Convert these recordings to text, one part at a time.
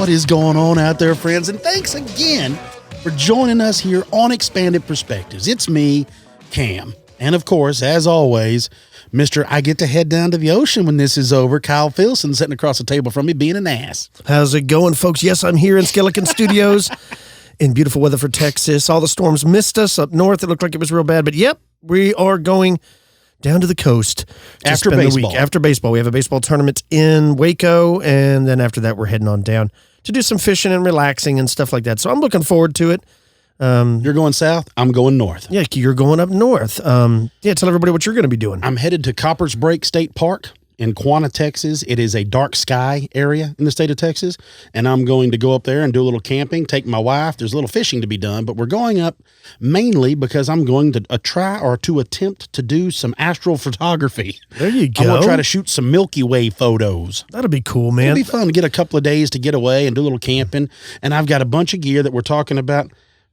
What is going on out there, friends? And thanks again for joining us here on Expanded Perspectives. It's me, Cam. And of course, as always, Mr. I get to head down to the ocean when this is over, Kyle Filson, sitting across the table from me being an ass. How's it going, folks? Yes, I'm here in Skeleton Studios in beautiful Weatherford, Texas. All the storms missed us up north. It looked like it was real bad. But yep, we are going down to the coast after baseball. After baseball. We have a baseball tournament in Waco, and then after that, we're heading on down to do some fishing and relaxing and stuff like that. So I'm looking forward to it. You're going south. I'm going north. Yeah, you're going up north. Tell everybody what you're going to be doing. I'm headed to Copper's Break State Park in Quanah, Texas. It is a dark sky area in the state of Texas, and I'm going to go up there and do a little camping, take my wife. There's a little fishing to be done, but we're going up mainly because I'm going to attempt to do some astral photography. There you go. I'm going to try to shoot some Milky Way photos. That'll be cool, man. It'll be fun to get a couple of days to get away and do a little camping, and I've got a bunch of gear that we're talking about.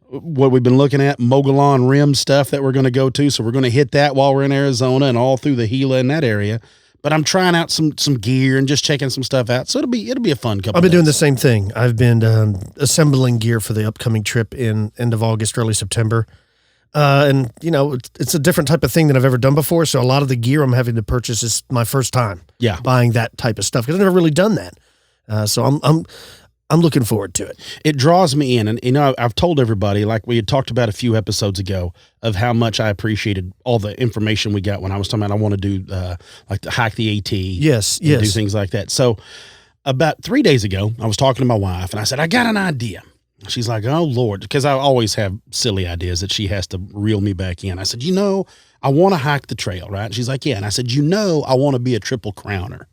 What we've been looking at, Mogollon Rim stuff that we're going to go to. So we're going to hit that while we're in Arizona and all through the Gila in that area. But I'm trying out some gear and just checking some stuff out. So it'll be a fun couple. I've been doing the same thing. I've been assembling gear for the upcoming trip in end of August, early September. And you know, it's a different type of thing than I've ever done before. So a lot of the gear I'm having to purchase is my first time. Yeah, buying that type of stuff because I've never really done that. So I'm looking forward to it. It draws me in. And, you know, I've told everybody, like we had talked about a few episodes ago, of how much I appreciated all the information we got when I was talking about I want to do, like, hike the AT. Yes. Do things like that. So about 3 days ago, I was talking to my wife, and I said, I got an idea. She's like, oh, Lord, because I always have silly ideas that she has to reel me back in. I said, you know, I want to hike the trail, right? And she's like, yeah. And I said, you know, I want to be a triple crowner.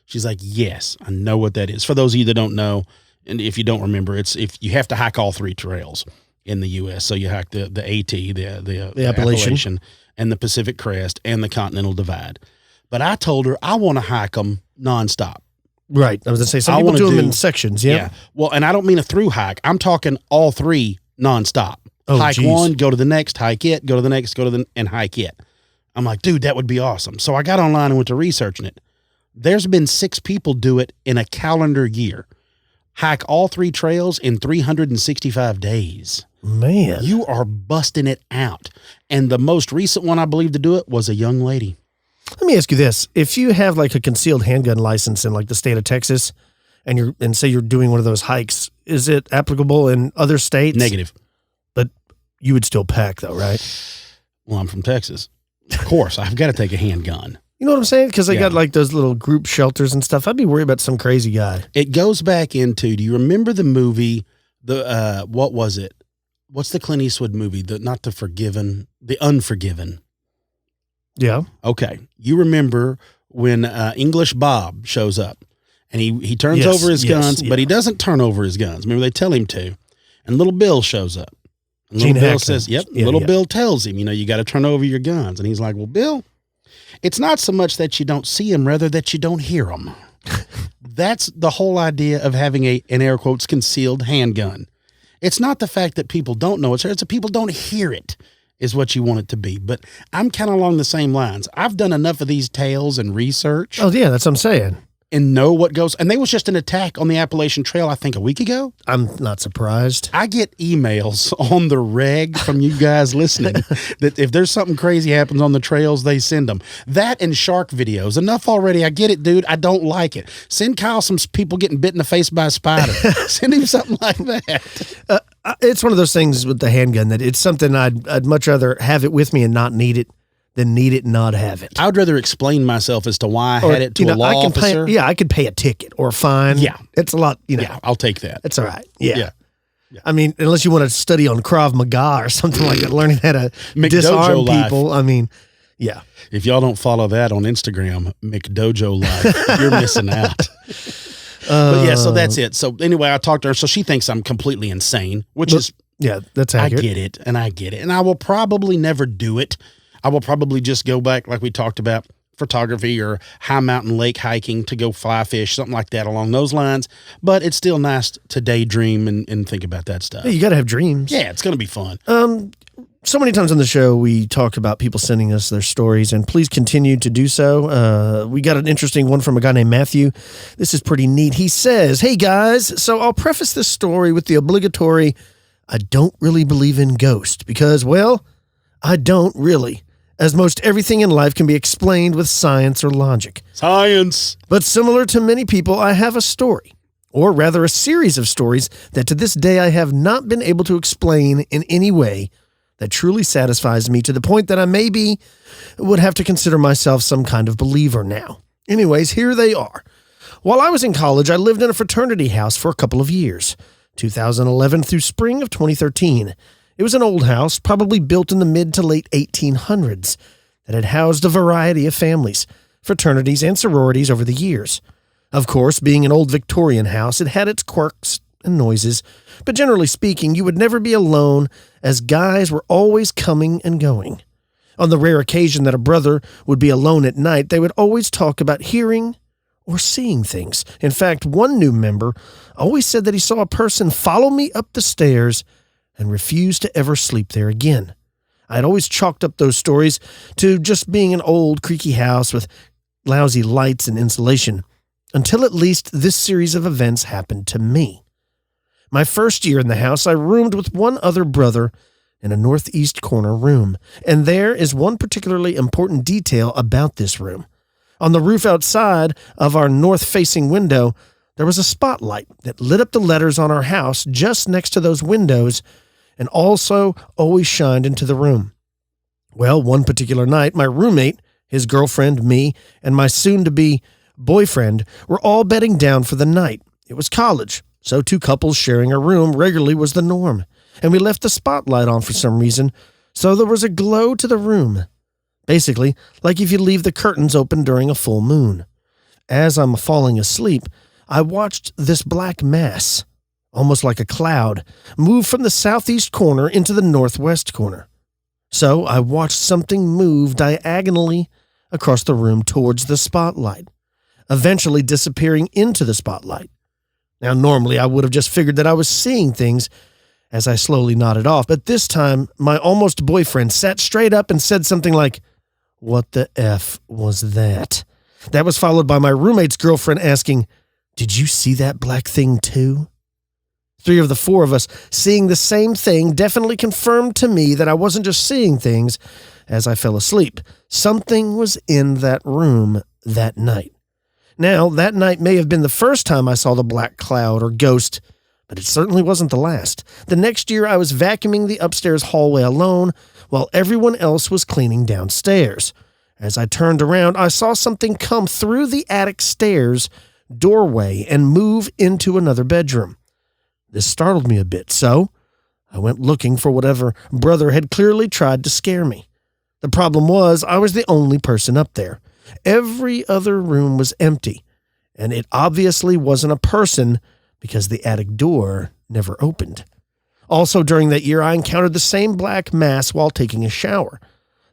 She's like, yes, I know what that is. For those of you that don't know, and if you don't remember, it's if you have to hike all three trails in the U.S. So you hike the AT, the Appalachian, and the Pacific Crest, and the Continental Divide. But I told her I want to hike them nonstop. Right. I was going to say, some people do them in sections. Yeah. Well, and I don't mean a through hike. I'm talking all three nonstop. Oh, hike one, go to the next, hike it, go to the next, and hike it. I'm like, dude, that would be awesome. So I got online and went to researching it. There's been 6 people do it in a calendar year. Hike all 3 trails in 365 days. Man. You are busting it out. And the most recent one, I believe, to do it was a young lady. Let me ask you this. If you have like a concealed handgun license in like the state of Texas and say you're doing one of those hikes, is it applicable in other states? Negative. But you would still pack though, right? Well, I'm from Texas. Of course, I've got to take a handgun. You know what I'm saying? Because they got like those little group shelters and stuff. I'd be worried about some crazy guy. It goes back into, do you remember the movie, what was it? What's the Clint Eastwood movie? Not The Forgiven, The Unforgiven. Yeah. Okay. You remember when English Bob shows up and he turns over his guns, but he doesn't turn over his guns. Remember, they tell him to. And little Bill shows up. And little Bill says, Bill tells him, you know, you got to turn over your guns. And he's like, well, Bill, it's not so much that you don't see them, rather that you don't hear them. That's the whole idea of having an air quotes concealed handgun. It's not the fact that people don't know it's there. It's that people don't hear it is what you want it to be. But I'm kind of along the same lines. I've done enough of these tales and research. Oh, yeah, that's what I'm saying. And know what goes. And there was just an attack on the Appalachian Trail, I think, a week ago. I'm not surprised. I get emails on the reg from you guys listening that if there's something crazy happens on the trails, they send them. That and shark videos. Enough already. I get it, dude. I don't like it. Send Kyle some people getting bit in the face by a spider. Send him something like that. It's one of those things with the handgun that it's something I'd much rather have it with me and not need it than need it and not have it. I would rather explain myself as to why I had it to a law officer. I could pay a ticket or a fine. Yeah. It's a lot, Yeah, I'll take that. It's all right. Yeah. I mean, unless you want to study on Krav Maga or something like that, learning how to disarm people. I mean, yeah. If y'all don't follow that on Instagram, McDojo Life, you're missing out. But yeah, so that's it. So anyway, I talked to her. So she thinks I'm completely insane, which is, that's accurate. I get it. And I will probably never do it. I will probably just go back, like we talked about, photography or high mountain lake hiking to go fly fish, something like that along those lines. But it's still nice to daydream and think about that stuff. Yeah, you got to have dreams. Yeah, it's going to be fun. So many times on the show, we talk about people sending us their stories, and please continue to do so. We got an interesting one from a guy named Matthew. This is pretty neat. He says, "Hey guys, so I'll preface this story with the obligatory, I don't really believe in ghosts because, well, I don't really, as most everything in life can be explained with science or logic. Science. But similar to many people, I have a story, or rather a series of stories that to this day I have not been able to explain in any way that truly satisfies me to the point that I maybe would have to consider myself some kind of believer now. Anyways, here they are. While I was in college, I lived in a fraternity house for a couple of years, 2011 through spring of 2013. It was an old house, probably built in the mid to late 1800s, that had housed a variety of families, fraternities, and sororities over the years. Of course, being an old Victorian house, it had its quirks and noises, but generally speaking, you would never be alone, as guys were always coming and going. On the rare occasion that a brother would be alone at night, they would always talk about hearing or seeing things. In fact, one new member always said that he saw a person follow me up the stairs and refused to ever sleep there again. I had always chalked up those stories to just being an old, creaky house with lousy lights and insulation, until at least this series of events happened to me. My first year in the house, I roomed with one other brother in a northeast corner room, and there is one particularly important detail about this room. On the roof outside of our north-facing window, there was a spotlight that lit up the letters on our house just next to those windows and also always shined into the room. Well, one particular night, my roommate, his girlfriend, me, and my soon-to-be boyfriend were all bedding down for the night. It was college, so two couples sharing a room regularly was the norm, and we left the spotlight on for some reason, so there was a glow to the room. Basically, like if you leave the curtains open during a full moon. As I'm falling asleep, I watched this black mass, almost like a cloud, move from the southeast corner into the northwest corner. So I watched something move diagonally across the room towards the spotlight, eventually disappearing into the spotlight. Now, normally I would have just figured that I was seeing things as I slowly nodded off, but this time my almost boyfriend sat straight up and said something like, "What the F was that?" That was followed by my roommate's girlfriend asking, "Did you see that black thing too?" Three of the four of us seeing the same thing definitely confirmed to me that I wasn't just seeing things as I fell asleep. Something was in that room that night. Now, that night may have been the first time I saw the black cloud or ghost, but it certainly wasn't the last. The next year, I was vacuuming the upstairs hallway alone while everyone else was cleaning downstairs. As I turned around, I saw something come through the attic stairs doorway and move into another bedroom. This startled me a bit, so I went looking for whatever brother had clearly tried to scare me. The problem was I was the only person up there. Every other room was empty, and it obviously wasn't a person because the attic door never opened. Also, during that year, I encountered the same black mass while taking a shower.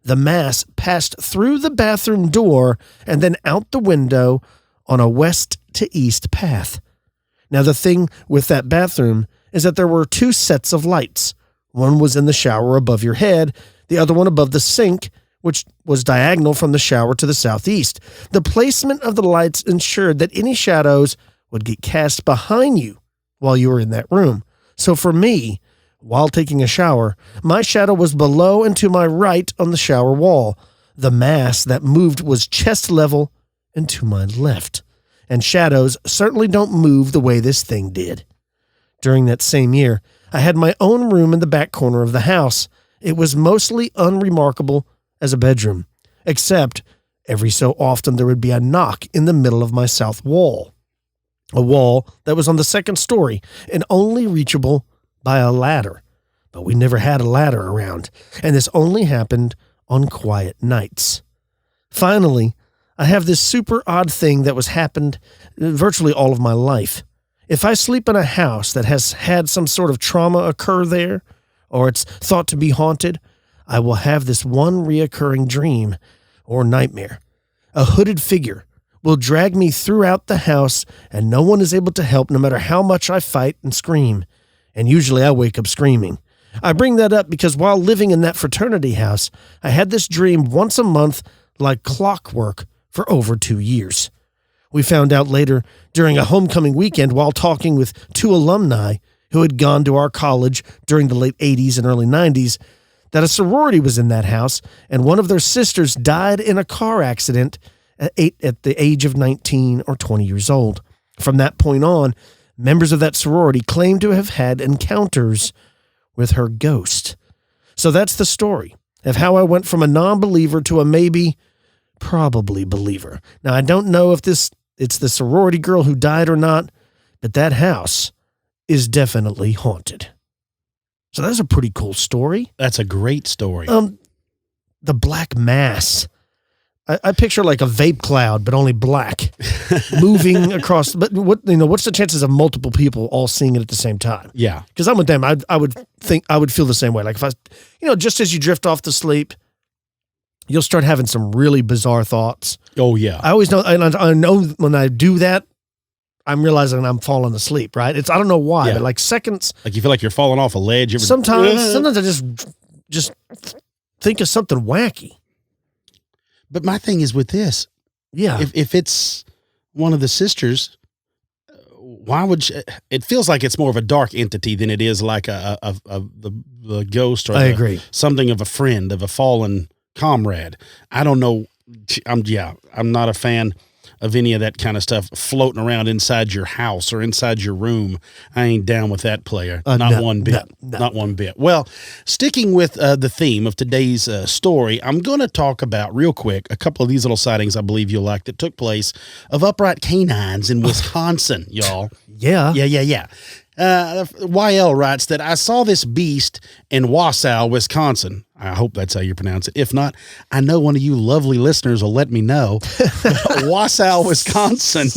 The mass passed through the bathroom door and then out the window on a west to east path. Now, the thing with that bathroom is that there were two sets of lights. One was in the shower above your head, the other one above the sink, which was diagonal from the shower to the southeast. The placement of the lights ensured that any shadows would get cast behind you while you were in that room. So for me, while taking a shower, my shadow was below and to my right on the shower wall. The mass that moved was chest level and to my left. And shadows certainly don't move the way this thing did. During that same year, I had my own room in the back corner of the house. It was mostly unremarkable as a bedroom, except every so often there would be a knock in the middle of my south wall, a wall that was on the second story and only reachable by a ladder. But we never had a ladder around, and this only happened on quiet nights. Finally, I have this super odd thing that was happened virtually all of my life. If I sleep in a house that has had some sort of trauma occur there, or it's thought to be haunted, I will have this one reoccurring dream or nightmare. A hooded figure will drag me throughout the house, and no one is able to help no matter how much I fight and scream. And usually I wake up screaming. I bring that up because while living in that fraternity house, I had this dream once a month like clockwork for over 2 years. We found out later during a homecoming weekend while talking with 2 alumni who had gone to our college during the late 80s and early 90s that a sorority was in that house, and one of their sisters died in a car accident at the age of 19 or 20 years old. From that point on, members of that sorority claimed to have had encounters with her ghost. So that's the story of how I went from a non-believer to a maybe, probably believer. Now, I don't know if it's the sorority girl who died or not, but that house is definitely haunted. So that's a pretty cool story. That's a great story. The black mass. I picture like a vape cloud, but only black, moving across. But what's the chances of multiple people all seeing it at the same time? Yeah, because I'm with them. I would think I would feel the same way. Like if just as you drift off to sleep, you'll start having some really bizarre thoughts. Oh yeah, I always know. And I know when I do that, I'm realizing I'm falling asleep. Right? I don't know why, but like seconds. Like you feel like you're falling off a ledge. Sometimes I just think of something wacky. But my thing is with this. Yeah. If it's one of the sisters, why would it feels like it's more of a dark entity than it is like the ghost or I agree. Something of a friend, of a fallen comrade. I don't know. I'm not a fan of any of that kind of stuff floating around inside your house or inside your room. I ain't down with that, player. Not one bit. Not one bit. Well, sticking with the theme of today's story, I'm going to talk about real quick a couple of these little sightings I believe you'll like that took place of upright canines in Wisconsin, y'all. Yeah. YL writes that I saw this beast in Wausau, Wisconsin. I hope that's how you pronounce it. If not, I know one of you lovely listeners will let me know. Wausau, Wisconsin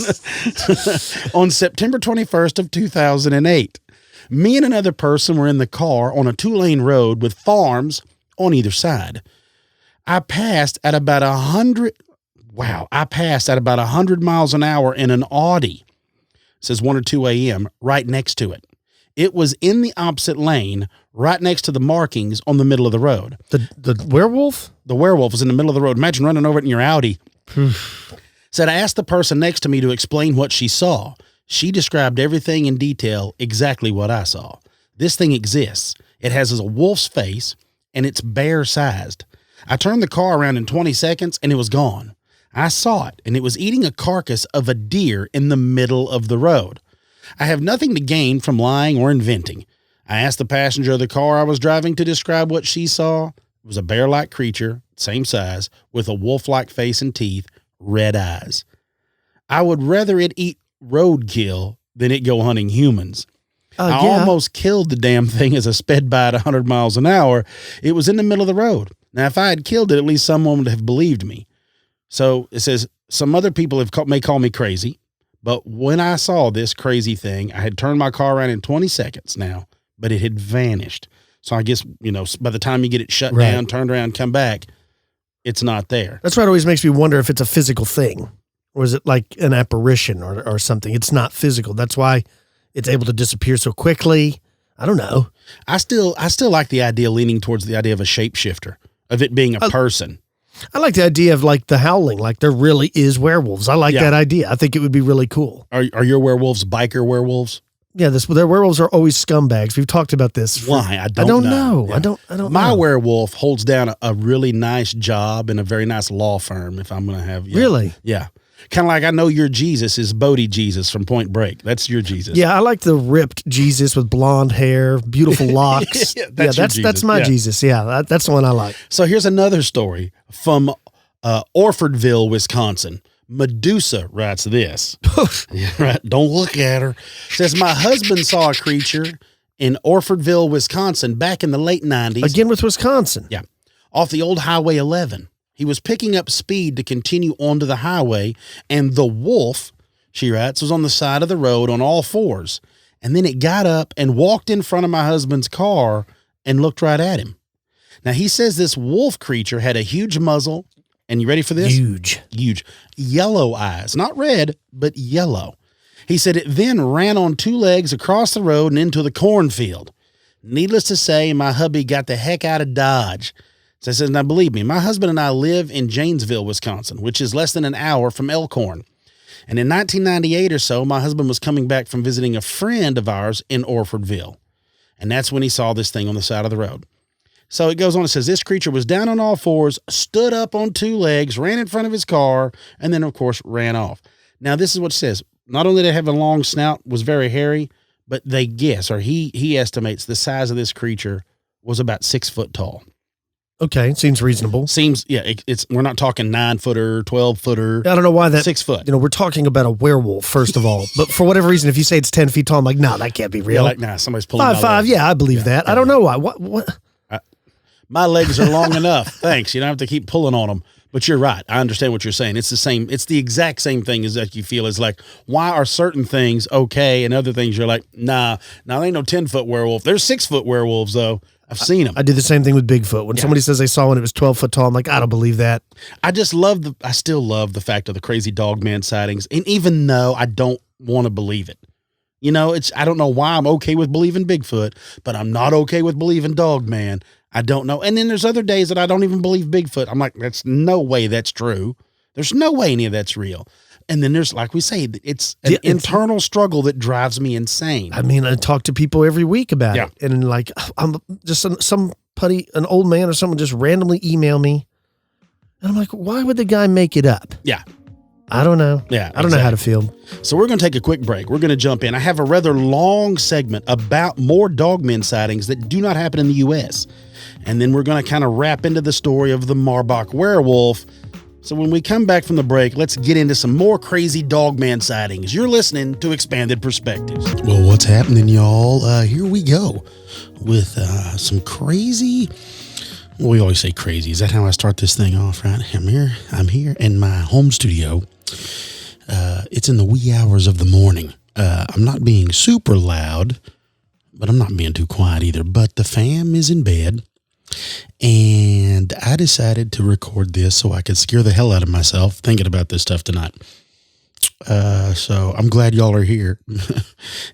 on September 21st of 2008. Me and another person were in the car on a 2-lane road with farms on either side. I passed at about 100 miles an hour in an Audi. It says 1 or 2 a.m. right next to it. It was in the opposite lane, right next to the markings on the middle of the road. The werewolf? The werewolf was in the middle of the road. Imagine running over it in your Audi. Said I asked the person next to me to explain what she saw. She described everything in detail, exactly what I saw. This thing exists. It has a wolf's face, and it's bear-sized. I turned the car around in 20 seconds, and it was gone. I saw it, and it was eating a carcass of a deer in the middle of the road. I have nothing to gain from lying or inventing. I asked the passenger of the car I was driving to describe what she saw. It was a bear-like creature, same size, with a wolf-like face and teeth, red eyes. I would rather it eat roadkill than it go hunting humans. I almost killed the damn thing as I sped by at 100 miles an hour. It was in the middle of the road. Now, if I had killed it, at least someone would have believed me. So it says, some other people may call me crazy, but when I saw this crazy thing, I had turned my car around in 20 seconds now, but it had vanished. So I guess, by the time you get it shut down, turned around, come back, it's not there. That's why it always makes me wonder if it's a physical thing, or is it like an apparition or something? It's not physical. That's why it's able to disappear so quickly. I don't know. I still like the idea, leaning towards the idea of a shapeshifter, of it being a person. I like the idea of like the howling, like there really is werewolves. I like that idea. I think it would be really cool. Are your werewolves biker werewolves? Yeah, their werewolves are always scumbags. We've talked about this. Why? I don't know. Yeah. I don't know. My werewolf holds down a really nice job in a very nice law firm. If I'm going to have Really? Yeah. Kind of like I know your Jesus is Bodie Jesus from Point Break. That's your Jesus. Yeah, I like the ripped Jesus with blonde hair, beautiful locks. That's my Jesus. Yeah, that's the one I like. So here's another story from Orfordville, Wisconsin. Medusa writes this. Yeah, right. Don't look at her. Says, my husband saw a creature in Orfordville, Wisconsin back in the late 90s. Again with Wisconsin. Yeah. Off the old Highway 11. He was picking up speed to continue onto the highway, and the wolf, she writes, was on the side of the road on all fours. And then it got up and walked in front of my husband's car and looked right at him. Now, he says this wolf creature had a huge muzzle, And you ready for this? Huge. Yellow eyes. Not red, but yellow. He said it then ran on 2 legs across the road and into the cornfield. Needless to say, my hubby got the heck out of Dodge. So I said, now believe me, my husband and I live in Janesville, Wisconsin, which is less than an hour from Elkhorn. And in 1998 or so, my husband was coming back from visiting a friend of ours in Orfordville. And that's when he saw this thing on the side of the road. So it goes on, it says, this creature was down on all fours, stood up on 2 legs, ran in front of his car, and then, of course, ran off. Now, this is what it says. Not only did it have a long snout, was very hairy, but they guess, or he estimates the size of this creature was about 6 foot tall. Okay, seems reasonable. It's we're not talking 9-footer, 12-footer. I don't know why that 6 foot. We're talking about a werewolf first of all, but for whatever reason, if you say it's 10 feet tall, I'm like, no, that can't be real. Somebody's pulling 5'5". Yeah, I believe that. I don't know why. What? My legs are long enough. Thanks. You don't have to keep pulling on them. But you're right. I understand what you're saying. It's the same. It's the exact same thing as that you feel is like, why are certain things okay and other things you're like, nah, there ain't no 10-foot werewolf. There's 6-foot werewolves though. I've seen them. I do the same thing with Bigfoot. When somebody says they saw one, it was 12 foot tall. I'm like, I don't believe that. I still love the fact of the crazy Dogman sightings. And even though I don't want to believe it, I don't know why I'm okay with believing Bigfoot, but I'm not okay with believing Dogman. I don't know. And then there's other days that I don't even believe Bigfoot. I'm like, that's no way that's true. There's no way any of that's real. And then there's, like we say, it's an internal struggle that drives me insane. I mean, I talk to people every week about it. And like, I'm just an old man or someone just randomly email me. And I'm like, why would the guy make it up? Yeah. I don't know. Yeah. I don't know how to feel. So we're going to take a quick break. We're going to jump in. I have a rather long segment about more Dogman sightings that do not happen in the U.S. And then we're going to kind of wrap into the story of the Morbach werewolf. So when we come back from the break, let's get into some more crazy Dogman sightings. You're listening to Expanded Perspectives. Well, what's happening, y'all? Here we go with some crazy. Well, we always say crazy. Is that how I start this thing off, right? I'm here in my home studio. It's in the wee hours of the morning. I'm not being super loud, but I'm not being too quiet either. But the fam is in bed. And I decided to record this so I could scare the hell out of myself thinking about this stuff tonight. So I'm glad y'all are here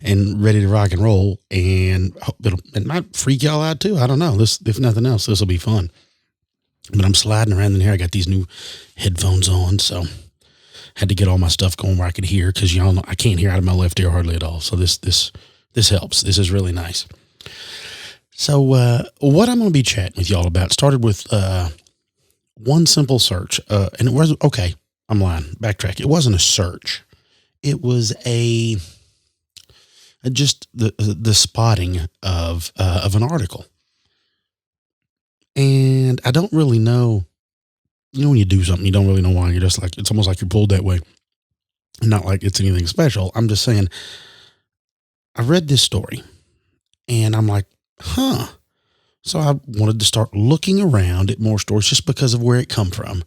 and ready to rock and roll, and it might freak y'all out too. I don't know. If nothing else, this will be fun. But I'm sliding around in here. I got these new headphones on, so had to get all my stuff going where I could hear, because y'all know I can't hear out of my left ear hardly at all. So this helps. This is really nice. So what I'm going to be chatting with y'all about started with one simple search, and it was okay. I'm lying. Backtrack. It wasn't a search. It was just the spotting of an article, and I don't really know. When you do something, you don't really know why. You're just like, it's almost like you're pulled that way. Not like it's anything special. I'm just saying. I read this story, and I'm like, huh. So I wanted to start looking around at more stories just because of where it come from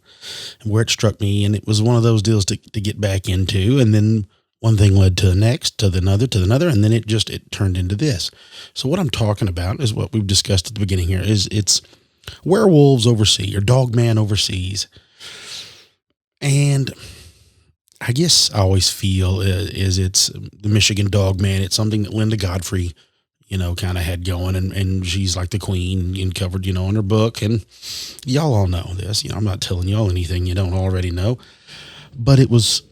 and where it struck me. And it was one of those deals to get back into. And then one thing led to the next, to the another. And then it turned into this. So what I'm talking about is what we've discussed at the beginning here it's werewolves overseas, or Dogman overseas. And I guess I always feel is it's the Michigan Dogman. It's something that Linda Godfrey, kind of had going, and she's like the queen and covered, in her book. And y'all all know this. I'm not telling y'all anything you don't already know. But it was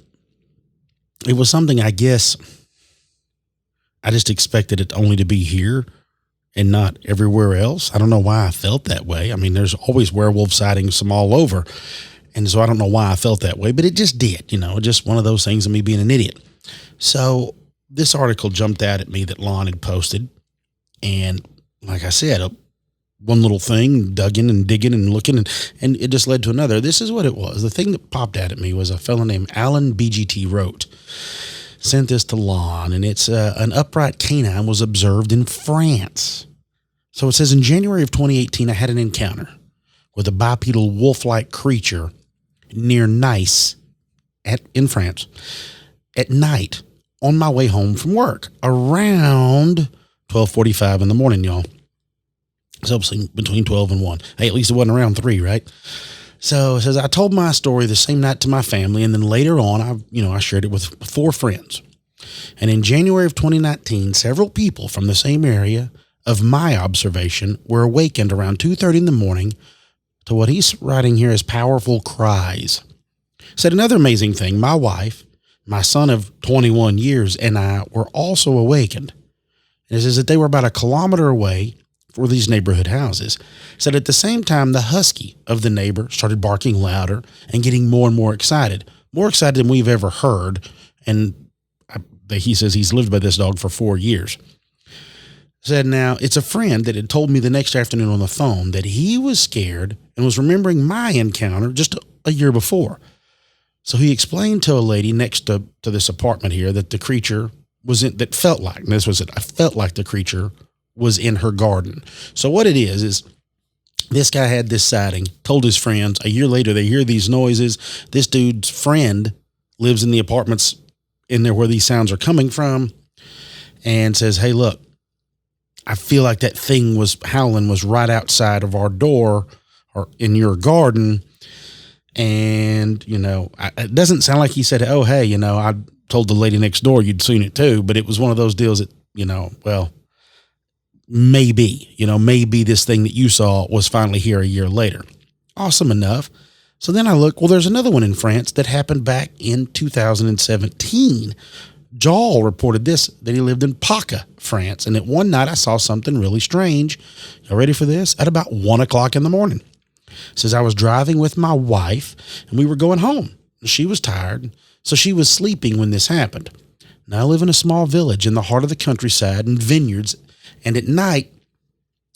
something, I guess, I just expected it only to be here and not everywhere else. I don't know why I felt that way. I mean, there's always werewolf sightings from all over. And so I don't know why I felt that way, but it just did, just one of those things of me being an idiot. So this article jumped out at me that Lon had posted. And like I said, one little thing, dug in and digging and looking, and it just led to another. This is what it was. The thing that popped out at me was a fellow named Alan BGT wrote, sent this to Lon, and it's an upright canine was observed in France. So it says, in January of 2018, I had an encounter with a bipedal wolf-like creature near Nice in France at night on my way home from work around 12:45 in the morning, y'all. So between 12 and 1. Hey, at least it wasn't around 3, right? So it says, I told my story the same night to my family, and then later on, I shared it with 4 friends. And in January of 2019, several people from the same area of my observation were awakened around 2:30 in the morning to what he's writing here as powerful cries. Said another amazing thing, my wife, my son of 21 years, and I were also awakened. And it says that they were about 1 kilometer away for these neighborhood houses. Said at the same time, the husky of the neighbor started barking louder and getting more and more excited than we've ever heard. And he says he's lived by this dog for 4 years. Said now, it's a friend that had told me the next afternoon on the phone that he was scared and was remembering my encounter just a year before. So he explained to a lady next to this apartment here that the creature that felt like, and this was it, I felt like the creature was in her garden. So what it is this guy had this sighting, told his friends. A year later, they hear these noises. This dude's friend lives in the apartments in there where these sounds are coming from, and says, hey, look, I feel like that thing was right outside of our door or in your garden. And, it doesn't sound like he said, oh, hey, I told the lady next door you'd seen it too, but it was one of those deals that, maybe this thing that you saw was finally here a year later. Awesome enough. So then I look, there's another one in France that happened back in 2017. Joel reported that he lived in Paca, France. And at one night I saw something really strange. Y'all ready for this? At about 1 o'clock in the morning. Says I was driving with my wife and we were going home. She was tired, so she was sleeping when this happened. Now I live in a small village in the heart of the countryside and vineyards. And at night,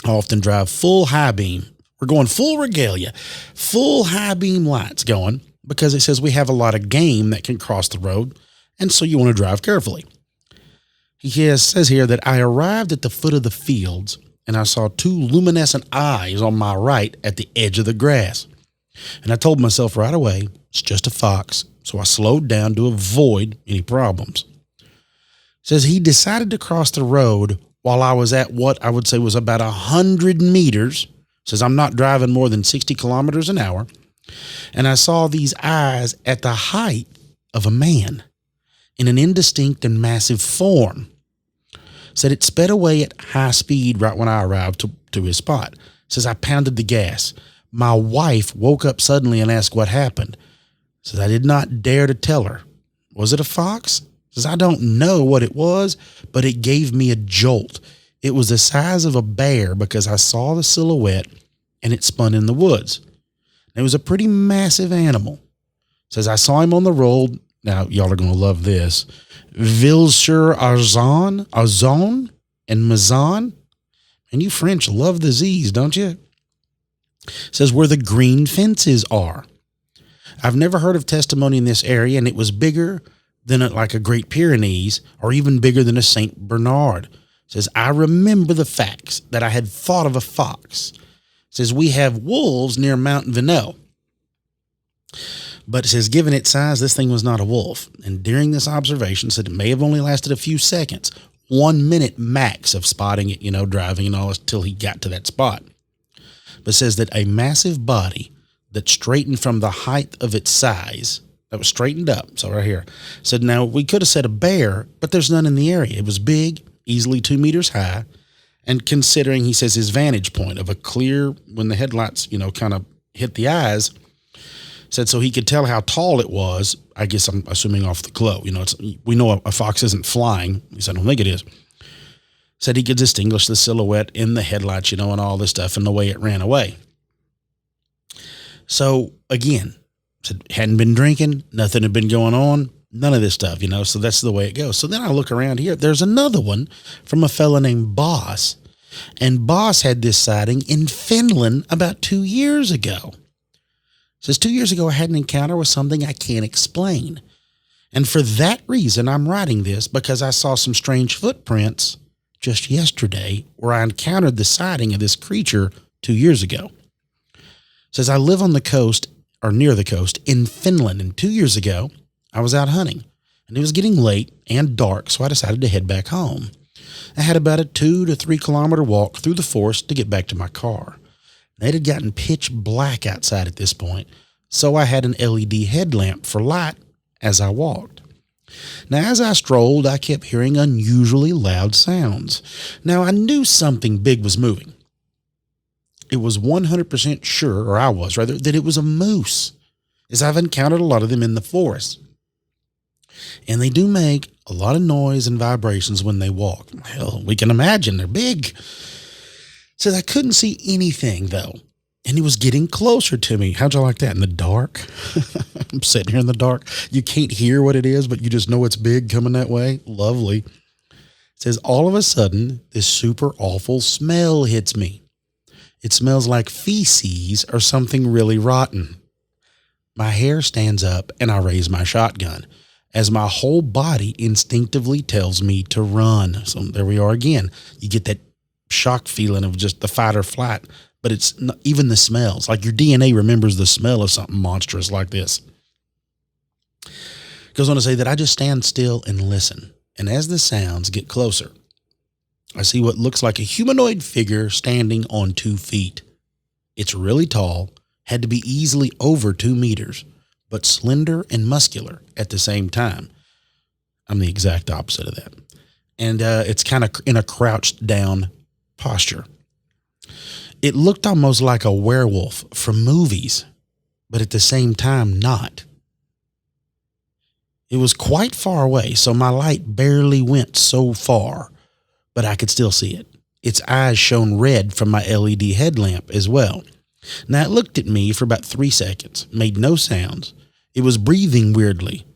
I often drive full high beam. We're going full regalia, full high beam lights going, because it says we have a lot of game that can cross the road. And so you want to drive carefully. He says here that I arrived at the foot of the fields and I saw 2 luminescent eyes on my right at the edge of the grass. And I told myself right away, it's just a fox. So I slowed down to avoid any problems. Says he decided to cross the road while I was at what I would say was about 100 meters. Says I'm not driving more than 60 kilometers an hour. And I saw these eyes at the height of a man in an indistinct and massive form. Said it sped away at high speed right when I arrived to his spot. Says I pounded the gas. My wife woke up suddenly and asked what happened. Says I did not dare to tell her. Was it a fox? Says I don't know what it was, but it gave me a jolt. It was the size of a bear because I saw the silhouette and it spun in the woods. It was a pretty massive animal. Says I saw him on the road. Now, y'all are going to love this. Ville-sur-Arzon, and Mazan. And you French love the Z's, don't you? Says where the green fences are. I've never heard of testimony in this area, and it was bigger than like a Great Pyrenees or even bigger than a St. Bernard. Says I remember the facts that I had thought of a fox. Says we have wolves near Mount Vineux. But it says, given its size, this thing was not a wolf. And during this observation, said it may have only lasted a few seconds, 1 minute max of spotting it, driving and all this till he got to that spot. But says that a massive body that straightened from the height of its size, that was straightened up. So right here, said, now we could have said a bear, but there's none in the area. It was big, easily 2 meters high. And considering, he says, his vantage point of a clear, when the headlights, kind of hit the eyes, said so he could tell how tall it was. I guess I'm assuming off the glow. We know a fox isn't flying. He said, I don't think it is. Said he could distinguish the silhouette in the headlights, and all this stuff and the way it ran away. So again, said hadn't been drinking, nothing had been going on, none of this stuff, so that's the way it goes. So then I look around here. There's another one from a fella named Boss. And Boss had this sighting in Finland about 2 years ago. Says 2 years ago, I had an encounter with something I can't explain. And for that reason, I'm writing this because I saw some strange footprints just yesterday where I encountered the sighting of this creature 2 years ago. Says I live on the coast or near the coast in Finland. And 2 years ago, I was out hunting and it was getting late and dark. So I decided to head back home. I had about a 2 to 3 kilometer walk through the forest to get back to my car. It had gotten pitch black outside at this point, so I had an LED headlamp for light as I walked. Now, as I strolled, I kept hearing unusually loud sounds. Now, I knew something big was moving. It was 100% sure, or I was rather, that it was a moose, as I've encountered a lot of them in the forest. And they do make a lot of noise and vibrations when they walk. Hell, we can imagine they're big. Said I couldn't see anything, though, and he was getting closer to me. How'd you like that? In the dark? I'm sitting here in the dark. You can't hear what it is, but you just know it's big coming that way. Lovely. It says, all of a sudden, this super awful smell hits me. It smells like feces or something really rotten. My hair stands up and I raise my shotgun as my whole body instinctively tells me to run. So there we are again. You get that shock feeling of just the fight or flight, but it's not, even the smells, like your DNA remembers the smell of something monstrous like this. Goes on to say that I just stand still and listen. And as the sounds get closer, I see what looks like a humanoid figure standing on 2 feet. It's really tall, had to be easily over 2 meters, but slender and muscular at the same time. I'm the exact opposite of that. And it's kind of in a crouched down posture. It looked almost like a werewolf from movies, but at the same time not. It was quite far away, so my light barely went so far, but I could still see it. Its eyes shone red from my LED headlamp as well. Now it looked at me for about 3 seconds, made no sounds. It was breathing weirdly.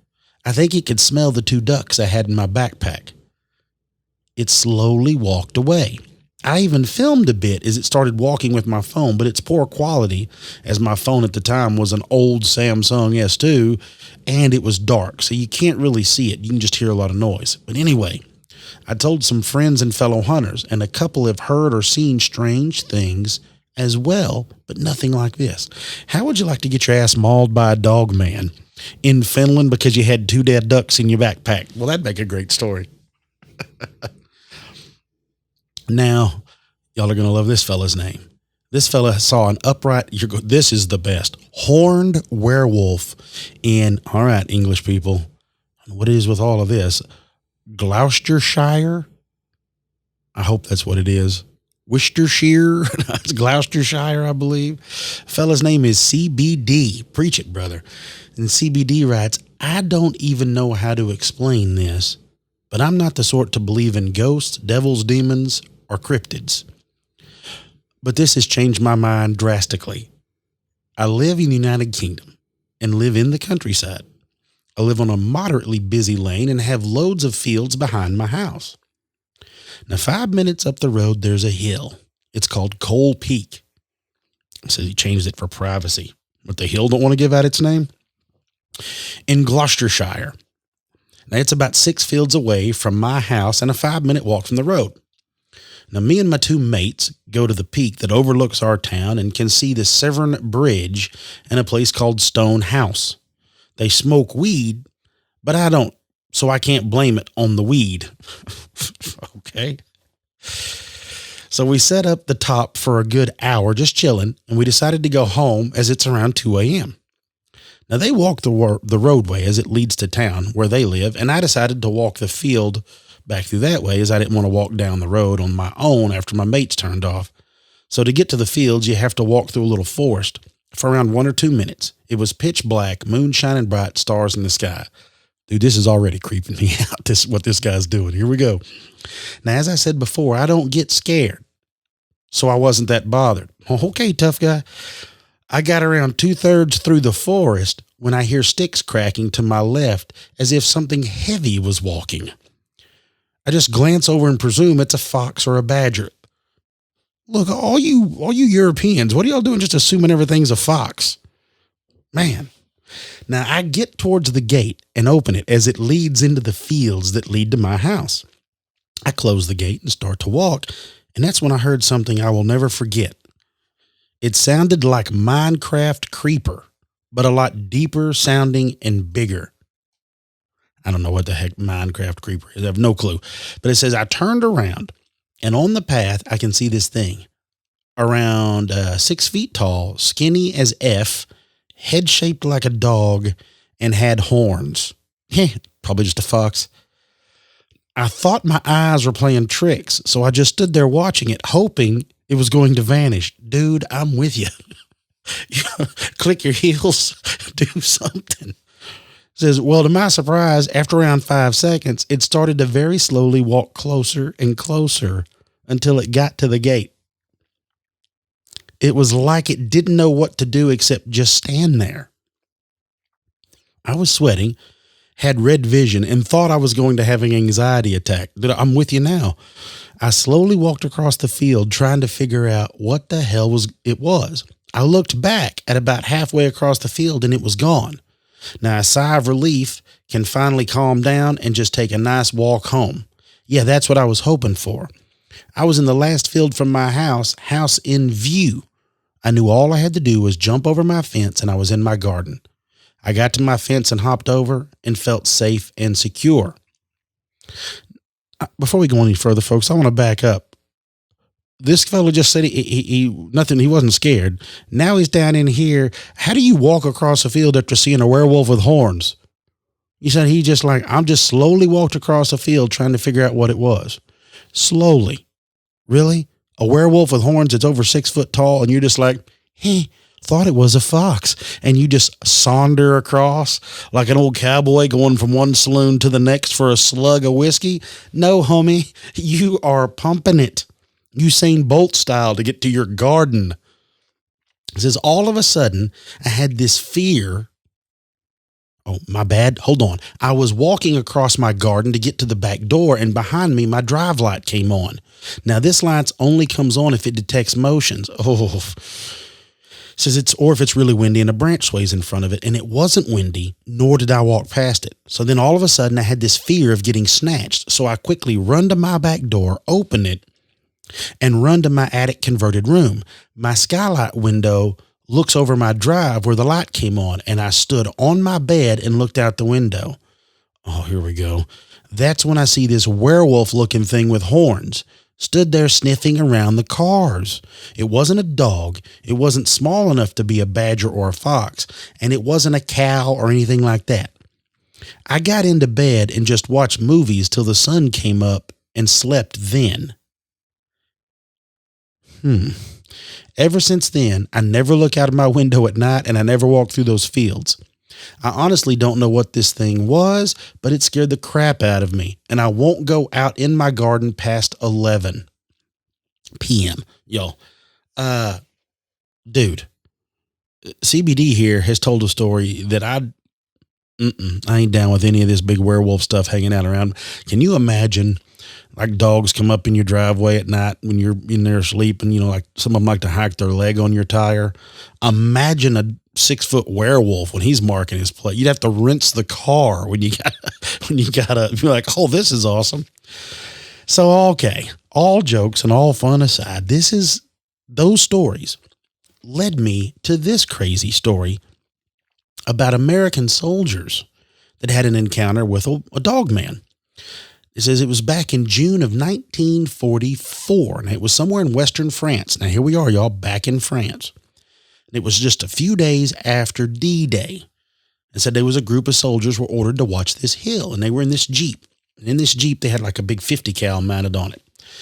I think it could smell the 2 ducks I had in my backpack. It slowly walked away. I even filmed a bit as it started walking with my phone, but it's poor quality as my phone at the time was an old Samsung S2 and it was dark, so you can't really see it. You can just hear a lot of noise. But anyway, I told some friends and fellow hunters, and a couple have heard or seen strange things as well, but nothing like this. How would you like to get your ass mauled by a Dogman in Finland because you had 2 dead ducks in your backpack? Well, that'd make a great story. Now, y'all are going to love this fella's name. This fella saw an upright, this is the best, horned werewolf in, all right, English people, what is with all of this? Gloucestershire? I hope that's what it is. Worcestershire? It's Gloucestershire, I believe. Fella's name is CBD. Preach it, brother. And CBD writes, I don't even know how to explain this, but I'm not the sort to believe in ghosts, devils, demons, or cryptids. But this has changed my mind drastically. I live in the United Kingdom and live in the countryside. I live on a moderately busy lane and have loads of fields behind my house. Now, 5 minutes up the road, there's a hill. It's called Coal Peak. So he changed it for privacy, but the hill don't want to give out its name. In Gloucestershire. Now, it's about 6 fields away from my house and a 5-minute walk from the road. Now, me and my 2 mates go to the peak that overlooks our town and can see the Severn Bridge and a place called Stone House. They smoke weed, but I don't, so I can't blame it on the weed. Okay. So we set up the top for a good hour just chilling, and we decided to go home as it's around 2 a.m. Now, they walk the roadway as it leads to town where they live, and I decided to walk the field back through that way as I didn't want to walk down the road on my own after my mates turned off. So to get to the fields, you have to walk through a little forest for around 1 or 2 minutes. It was pitch black, moon shining bright, stars in the sky. Dude, this is already creeping me out, what this guy's doing. Here we go. Now, as I said before, I don't get scared, so I wasn't that bothered. Okay, tough guy. I got around 2/3 through the forest when I hear sticks cracking to my left as if something heavy was walking. I just glance over and presume it's a fox or a badger. Look, all you Europeans, what are y'all doing just assuming everything's a fox? Man. Now, I get towards the gate and open it as it leads into the fields that lead to my house. I close the gate and start to walk, and that's when I heard something I will never forget. It sounded like Minecraft Creeper, but a lot deeper sounding and bigger. I don't know what the heck Minecraft Creeper is. I have no clue. But it says, I turned around, and on the path, I can see this thing around 6 feet tall, skinny as F, head shaped like a dog, and had horns. Probably just a fox. I thought my eyes were playing tricks, so I just stood there watching it, hoping it was going to vanish. Dude, I'm with you. Click your heels, do something. It says, well, to my surprise, after around 5 seconds, it started to very slowly walk closer and closer until it got to the gate. It was like it didn't know what to do except just stand there. I was sweating, had red vision, and thought I was going to have an anxiety attack. I'm with you now. I slowly walked across the field trying to figure out what the hell it was. I looked back at about halfway across the field and it was gone. Now a sigh of relief can finally calm down and just take a nice walk home. Yeah, that's what I was hoping for. I was in the last field from my house in view. I knew all I had to do was jump over my fence and I was in my garden. I got to my fence and hopped over and felt safe and secure. Before we go any further, folks, I want to back up. This fellow just said he wasn't scared. Now he's down in here. How do you walk across a field after seeing a werewolf with horns? He said I'm just slowly walked across a field trying to figure out what it was. Slowly. Really? A werewolf with horns that's over 6 foot tall and you're just like, thought it was a fox. And you just saunter across like an old cowboy going from one saloon to the next for a slug of whiskey? No, homie, you are pumping it. Usain Bolt style to get to your garden. It says, all of a sudden, I had this fear. Oh, my bad. Hold on. I was walking across my garden to get to the back door, and behind me, my drive light came on. Now, this light only comes on if it detects motions. It says if it's really windy and a branch sways in front of it, and it wasn't windy, nor did I walk past it. So then all of a sudden, I had this fear of getting snatched. So I quickly run to my back door, open it, and run to my attic converted room. My skylight window looks over my drive where the light came on, and I stood on my bed and looked out the window. Oh, here we go. That's when I see this werewolf-looking thing with horns. Stood there sniffing around the cars. It wasn't a dog. It wasn't small enough to be a badger or a fox, and it wasn't a cow or anything like that. I got into bed and just watched movies till the sun came up and slept then. Ever since then, I never look out of my window at night and I never walk through those fields. I honestly don't know what this thing was, but it scared the crap out of me, and I won't go out in my garden past 11 p.m. Yo, dude, CBD here has told a story that I ain't down with any of this big werewolf stuff hanging out around. Can you imagine? Like dogs come up in your driveway at night when you're in there sleeping, like some of them like to hike their leg on your tire. Imagine a 6 foot werewolf when he's marking his plate. You'd have to rinse the car when you gotta be like, oh, this is awesome. So, okay, all jokes and all fun aside, those stories led me to this crazy story about American soldiers that had an encounter with a Dogman. It says it was back in June of 1944, and it was somewhere in Western France. Now, here we are, y'all, back in France. And it was just a few days after D-Day. It said there was a group of soldiers were ordered to watch this hill, and they were in this Jeep. And in this Jeep, they had like a big 50 cal mounted on it. It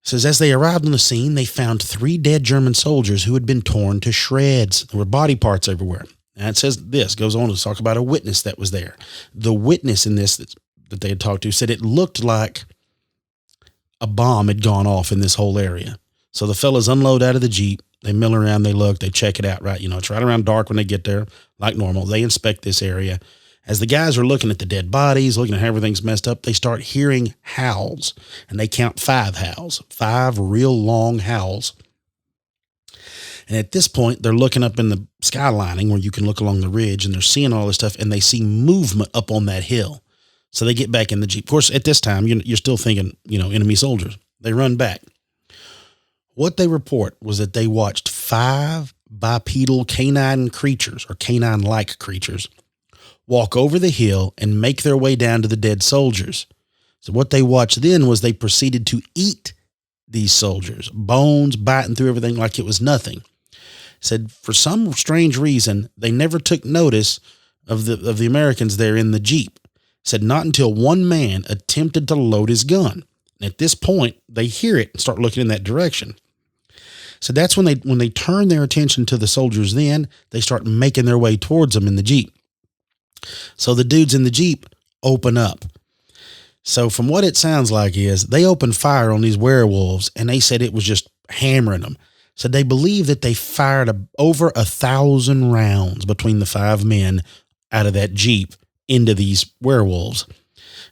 says as they arrived on the scene, they found 3 dead German soldiers who had been torn to shreds. There were body parts everywhere. And it says this, goes on to talk about a witness that was there. The witness in this that they had talked to said it looked like a bomb had gone off in this whole area. So the fellas unload out of the Jeep. They mill around, they look, they check it out, right? It's right around dark when they get there, like normal. They inspect this area. As the guys are looking at the dead bodies, looking at how everything's messed up, they start hearing howls, and they count 5 howls, 5 real long howls. And at this point, they're looking up in the skylining where you can look along the ridge, and they're seeing all this stuff, and they see movement up on that hill. So they get back in the Jeep. Of course, at this time, you're still thinking, enemy soldiers. They run back. What they report was that they watched 5 bipedal canine creatures or canine-like creatures walk over the hill and make their way down to the dead soldiers. So what they watched then was they proceeded to eat these soldiers, bones biting through everything like it was nothing. Said for some strange reason, they never took notice of the Americans there in the Jeep. Said not until one man attempted to load his gun. And at this point, they hear it and start looking in that direction. So that's when they turn their attention to the soldiers. Then they start making their way towards them in the Jeep. So the dudes in the Jeep open up. So from what it sounds like is they opened fire on these werewolves, and they said it was just hammering them. So they believe that they fired over 1,000 rounds between the 5 men out of that Jeep into these werewolves.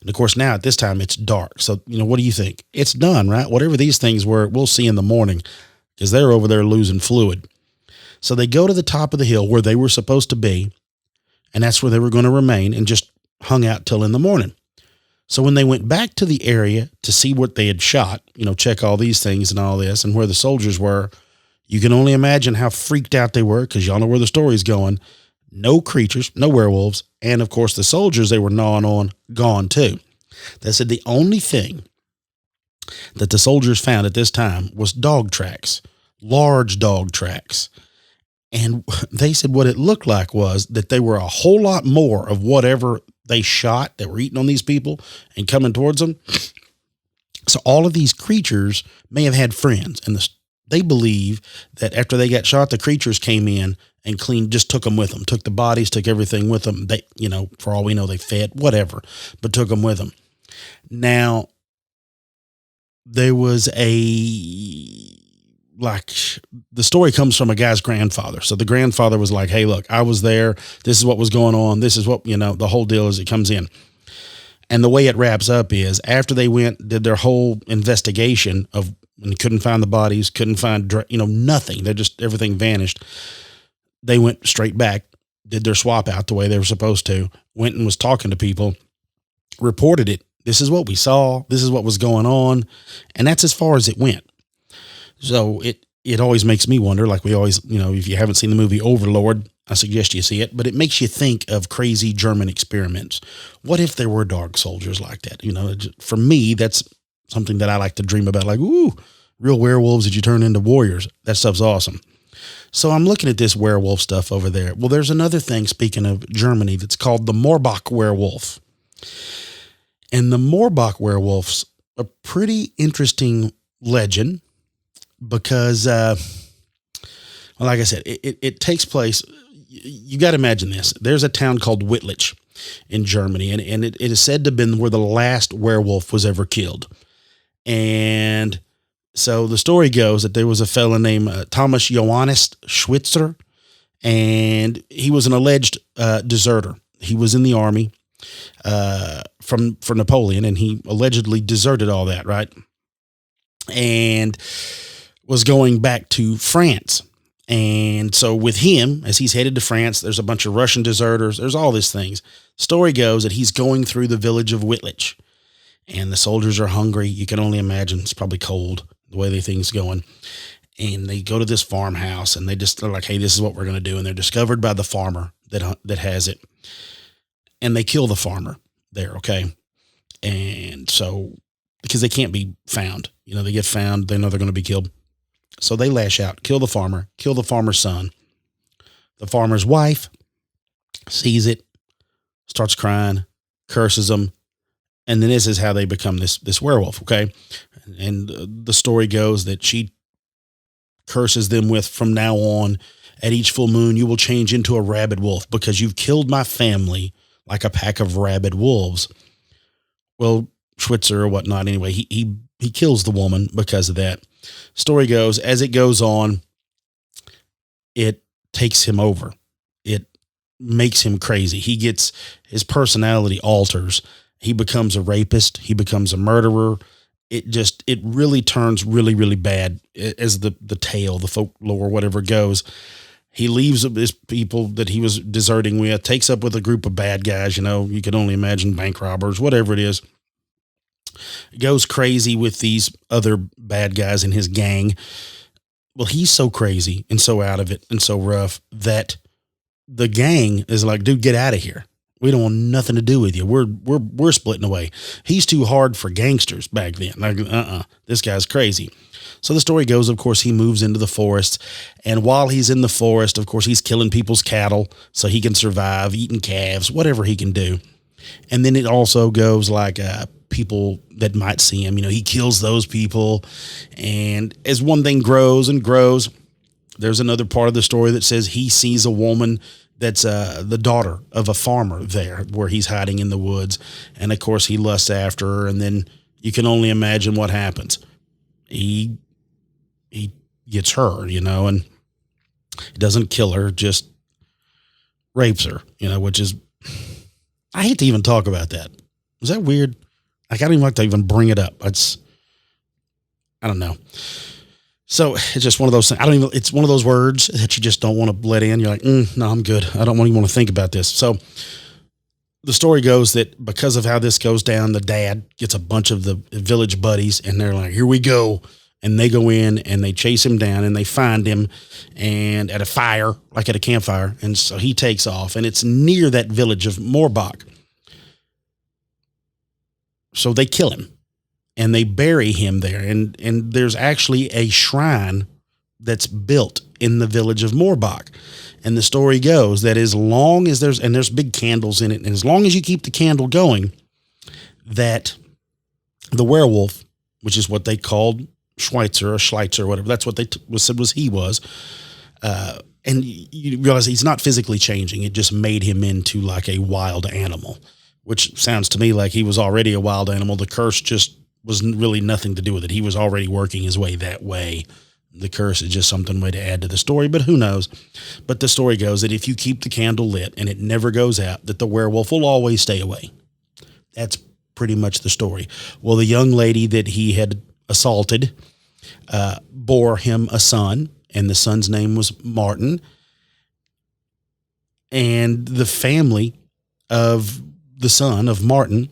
And of course, now at this time it's dark. So, what do you think? It's done, right? Whatever these things were, we'll see in the morning, because they're over there losing fluid. So they go to the top of the hill where they were supposed to be, and that's where they were going to remain, and just hung out till in the morning. So when they went back to the area to see what they had shot, check all these things and all this, and where the soldiers were, you can only imagine how freaked out they were, because y'all know where the story's going. No creatures, no werewolves, and of course the soldiers they were gnawing on, gone too. They said the only thing that the soldiers found at this time was dog tracks, large dog tracks. And they said what it looked like was that they were a whole lot more of whatever they shot that were eating on these people and coming towards them. So all of these creatures may have had friends, and they believe that after they got shot, the creatures came in and just took them with them, took the bodies, took everything with them. They, for all we know, they fed, whatever, but took them with them. Now, there was the story comes from a guy's grandfather. So the grandfather was like, hey, look, I was there. This is what was going on. This is what, the whole deal is it comes in. And the way it wraps up is after they did their whole investigation and couldn't find the bodies, couldn't find, nothing. Everything vanished. They went straight back, did their swap out the way they were supposed to, went and was talking to people, reported it. This is what we saw. This is what was going on. And that's as far as it went. So it always makes me wonder, like we always, if you haven't seen the movie Overlord, I suggest you see it, but it makes you think of crazy German experiments. What if there were dog soldiers like that? For me, that's something that I like to dream about, like, ooh, real werewolves that you turn into warriors. That stuff's awesome. So I'm looking at this werewolf stuff over there. Well, there's another thing, speaking of Germany, that's called the Morbach werewolf. And the Morbach werewolf's a pretty interesting legend because, like I said, it takes place. You got to imagine this. There's a town called Wittlich in Germany, and it is said to have been where the last werewolf was ever killed. And so the story goes that there was a fellow named Thomas Johannes Schwitzer, and he was an alleged deserter. He was in the army for Napoleon, and he allegedly deserted all that, right? And was going back to France. And so with him, as he's headed to France, there's a bunch of Russian deserters. There's all these things. Story goes that he's going through the village of Wittlich, and the soldiers are hungry. You can only imagine it's probably cold the way the thing's going. And they go to this farmhouse, and they're like, hey, this is what we're going to do. And they're discovered by the farmer that has it. And they kill the farmer there. Okay. And so, because they can't be found, they get found, they know they're going to be killed. So they lash out, kill the farmer's son. The farmer's wife sees it, starts crying, curses them. And then this is how they become this werewolf. Okay. And the story goes that she curses them with, from now on, at each full moon, you will change into a rabid wolf because you've killed my family like a pack of rabid wolves. Well, Schwitzer or whatnot, anyway, he kills the woman because of that. Story goes, as it goes on, it takes him over. It makes him crazy. His personality alters. He becomes a rapist. He becomes a murderer. It really turns really, really bad as the tale, the folklore, whatever goes. He leaves his people that he was deserting with, takes up with a group of bad guys, you can only imagine, bank robbers, whatever it is. Goes crazy with these other bad guys in his gang. Well, he's so crazy and so out of it and so rough that the gang is like, dude, get out of here. We don't want nothing to do with you. We're splitting away. He's too hard for gangsters back then. Like, this guy's crazy. So the story goes, of course, he moves into the forest. And while he's in the forest, of course, he's killing people's cattle so he can survive, eating calves, whatever he can do. And then it also goes like people that might see him, he kills those people. And as one thing grows and grows, there's another part of the story that says he sees a woman that's the daughter of a farmer there where he's hiding in the woods. And, of course, he lusts after her. And then you can only imagine what happens. He gets her, and he doesn't kill her, just rapes her, which is, I hate to even talk about that. Is that weird? Like, I don't even like to even bring it up. I don't know. So it's just one of those things. It's one of those words that you just don't want to let in. You're like, no, I'm good. I don't even want to think about this. So the story goes that because of how this goes down, the dad gets a bunch of the village buddies and they're like, here we go. And they go in and they chase him down and they find him and at a fire, like at a campfire. And so he takes off and it's near that village of Morbach. So they kill him and they bury him there. And there's actually a shrine that's built in the village of Morbach. And the story goes that as long as there's big candles in it. And as long as you keep the candle going, that the werewolf, which is what they called Schweitzer, whatever. That's what they said he was. And you realize he's not physically changing. It just made him into like a wild animal, which sounds to me like he was already a wild animal. The curse just was really nothing to do with it. He was already working his way that way. The curse is just something way to add to the story, but who knows? But the story goes that if you keep the candle lit and it never goes out, that the werewolf will always stay away. That's pretty much the story. Well, the young lady that he had assaulted bore him a son, and the son's name was Martin. And the family of the son of Martin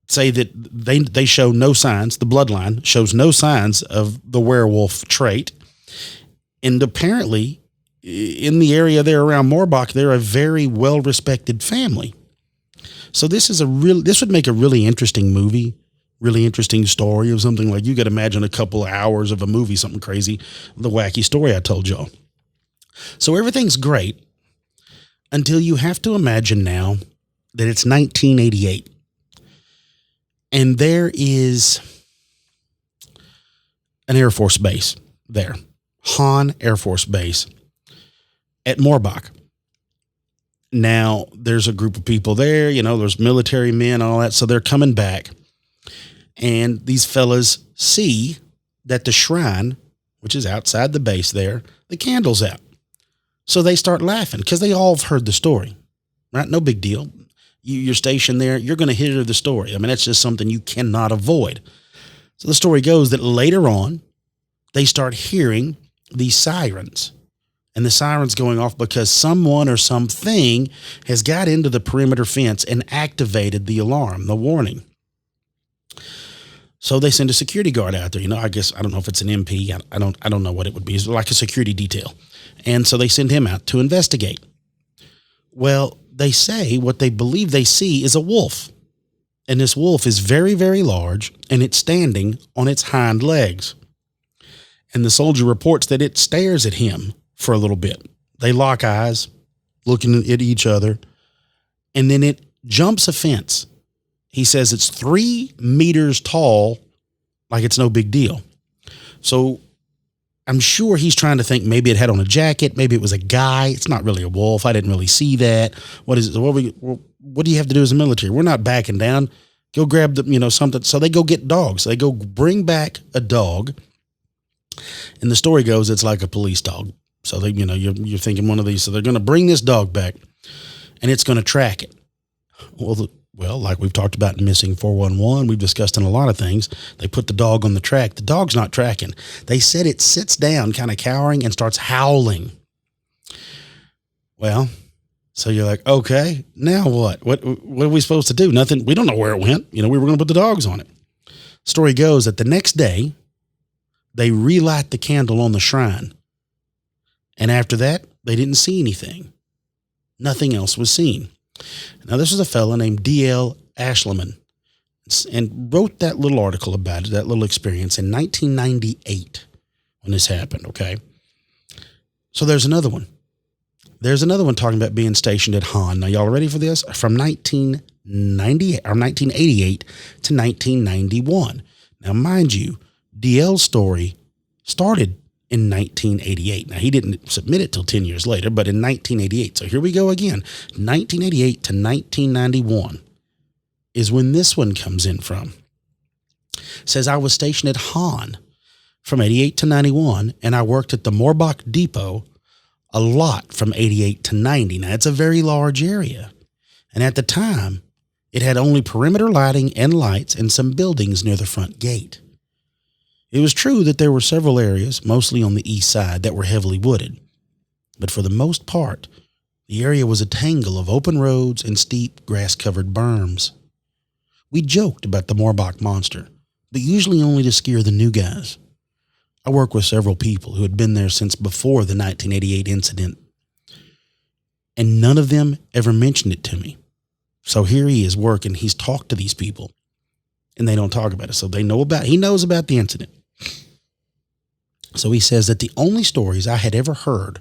say that they show no signs. The bloodline shows no signs of the werewolf trait. And apparently in the area there around Morbach, they're a very well-respected family. So this would make a really interesting movie, really interesting story of something like you could imagine a couple of hours of a movie, something crazy, the wacky story I told y'all. So everything's great until you have to imagine now that it's 1988 and there is an Air Force base there, Hahn Air Force Base at Morbach. Now there's a group of people there, there's military men, all that. So they're coming back. And these fellas see that the shrine, which is outside the base there, the candle's out. So they start laughing because they all have heard the story, right? No big deal. You're stationed there. You're going to hear the story. I mean, that's just something you cannot avoid. So the story goes that later on, they start hearing these sirens. And the sirens going off because someone or something has got into the perimeter fence and activated the alarm, the warning. So they send a security guard out there. I guess, I don't know if it's an MP. I don't know what it would be. It's like a security detail. And so they send him out to investigate. Well, they say what they believe they see is a wolf. And this wolf is very, very large, and it's standing on its hind legs. And the soldier reports that it stares at him for a little bit. They lock eyes, looking at each other, and then it jumps a fence. He says it's 3 meters tall, like it's no big deal. So I'm sure he's trying to think maybe it had on a jacket. Maybe it was a guy. It's not really a wolf. I didn't really see that. What is it? What do you have to do as a military? We're not backing down. Go grab something. So they go get dogs. They go bring back a dog. And the story goes, it's like a police dog. So they, you're thinking one of these. So they're going to bring this dog back and it's going to track it. Well, like we've talked about in Missing 411, we've discussed in a lot of things, they put the dog on the track. The dog's not tracking. They said it sits down kind of cowering and starts howling. Well, so you're like, okay, now what? What are we supposed to do? Nothing. We don't know where it went. We were going to put the dogs on it. Story goes that the next day, they relight the candle on the shrine. And after that, they didn't see anything. Nothing else was seen. Now, this was a fellow named D.L. Ashleman, and wrote that little article about it, that little experience, in 1998 when this happened, okay? So there's another one. There's another one talking about being stationed at Hahn. Now, y'all ready for this? From 1988 to 1991. Now, mind you, DL's story started in 1988. Now, he didn't submit it till 10 years later, but in 1988. So here we go again. 1988 to 1991 is when this one comes in from. It says, I was stationed at Hahn from 88 to 91, and I worked at the Morbach Depot a lot from 88 to 90. Now, it's a very large area. And at the time, it had only perimeter lighting and lights and some buildings near the front gate. It was true that there were several areas, mostly on the east side, that were heavily wooded. But for the most part, the area was a tangle of open roads and steep grass-covered berms. We joked about the Morbach Monster, but usually only to scare the new guys. I work with several people who had been there since before the 1988 incident, and none of them ever mentioned it to me. So here he is working. He's talked to these people, and they don't talk about it. So he knows about the incident. So he says that the only stories I had ever heard